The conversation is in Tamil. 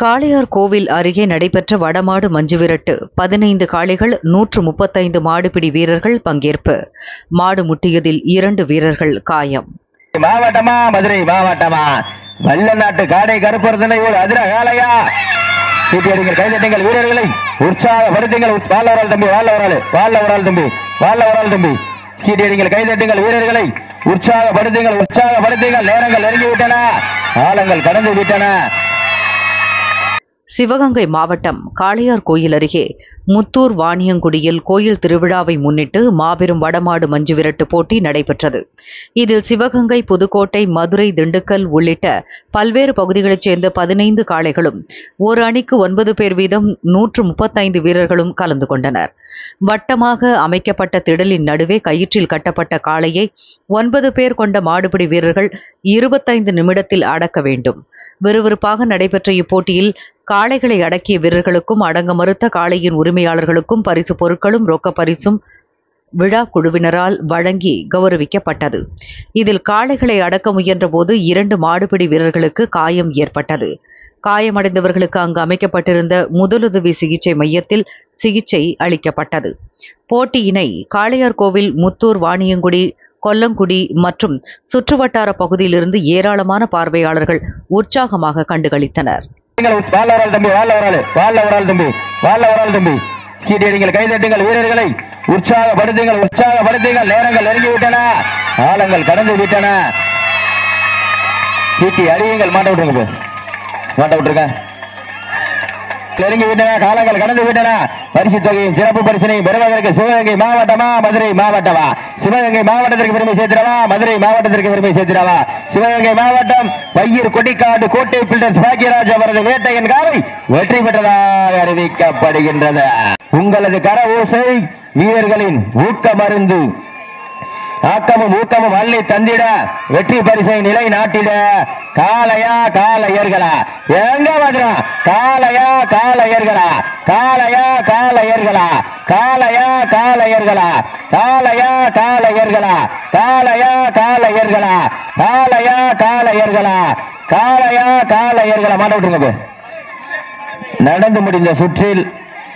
காளையார் கோவில் அருகே நடைபெற்ற வடமாடு மஞ்சுவிரட்டு 15 காளைகள் 135 மாடுபிடி வீரர்கள் பங்கேற்பு. மாடு முட்டியதில் 2 வீரர்கள் காயம். மாவட்டமா மதுரை மாவட்டமா வல்ல நாட்டு காடை கருப்பர்தனை ஒரு அதிர காளையா சீட்டியடிங்கள் கைதட்டுங்கள் வீரர்களை உற்சாகப்படுத்துங்கள். வாழ்வரால் தம்பி வாழ்வரால் தம்பி சீட்டியடிங்கள் கைதட்டுங்கள் வீரர்களை உற்சாகப்படுத்துங்கள். நேரங்கள் நெருங்கிவிட்டன, காலங்கள் கடந்து விட்டன. சிவகங்கை மாவட்டம் காளையார் கோயில் அருகே முத்தூர் வாணியங்குடியில் கோயில் திருவிழாவை முன்னிட்டு மாபெரும் வடமாடு மஞ்சுவிரட்டு போட்டி நடைபெற்றது. இதில் சிவகங்கை, புதுக்கோட்டை, மதுரை, திண்டுக்கல் உள்ளிட்ட பல்வேறு பகுதிகளைச் சேர்ந்த 15 காளைகளும் ஒரு அணிக்கு 9 பேர் வீதம் 135 வீரர்களும் கலந்து கொண்டனர். வட்டமாக அமைக்கப்பட்ட திடலின் நடுவே கயிற்றில் கட்டப்பட்ட காளையை 9 பேர் கொண்ட மாடுபிடி வீரர்கள் 25 நிமிடத்தில் அடக்க வேண்டும். விறுவிறுப்பாக நடைபெற்ற இப்போட்டியில் காளைகளை அடக்கிய வீரர்களுக்கும் அடங்க மறுத்த காளையின் உரிமையாளர்களுக்கும் பரிசு பொருட்களும் ரொக்க பரிசும் விழா குழுவினரால் வழங்கி கௌரவிக்கப்பட்டது. இதில் காளைகளை அடக்க முயன்றபோது 2 மாடுபிடி வீரர்களுக்கு காயம் ஏற்பட்டது. காயமடைந்தவர்களுக்கு அங்கு அமைக்கப்பட்டிருந்த முதலுதவி சிகிச்சை மையத்தில் சிகிச்சை அளிக்கப்பட்டது. போட்டியினை காளையார்கோவில், முத்தூர், வாணியங்குடி, கொல்லங்குடி மற்றும் சுற்றுவட்டார பகுதியிலிருந்து ஏராளமான பார்வையாளர்கள் உற்சாகமாக கண்டுகளித்தனர். சீட்டியடிங்கள் கைதட்டுங்கள் வீரர்களை உற்சாகப்படுத்துங்கள். நேரங்கள் நெருங்கிவிட்டன, காலங்கள் கடந்து விட்டன. சீட்டி அடியுங்கள். மாட்ட விட்டுருங்க. நெருங்கிவிட்டன, காலங்கள் கடந்து விட்டன. பரிசு தொகையும் சிறப்பு பரிசனையும் பெறுவதற்கு சிவகங்கை மாவட்டமா மதுரை மாவட்டமா? சிவகங்கை மாவட்டத்திற்கு பெருமை சேர்த்திடவா, மதுரை மாவட்டத்திற்கு பெருமை சேர்த்திடவா? சிவகங்கை மாவட்டம் பையூர் கொடிக்காடு கோட்டை பில்டர்ஸ் பாக்கியராஜ் அவரது வேட்டையன் காலை வெற்றி பெற்றதாக அறிவிக்கப்படுகின்றது. உங்களது கர ஓசை வீரர்களின் ஊக்க மருந்து ஆக்கமும் ஊக்கமும் அள்ளி தந்திட, வெற்றி பரிசை நிலை நாட்டிட. காளையா காளையர்களா எங்க வந்துடும்? காளையா காளையர்களா மாட்ட விட்டுருங்க. நடந்து முடிந்த சுற்றில்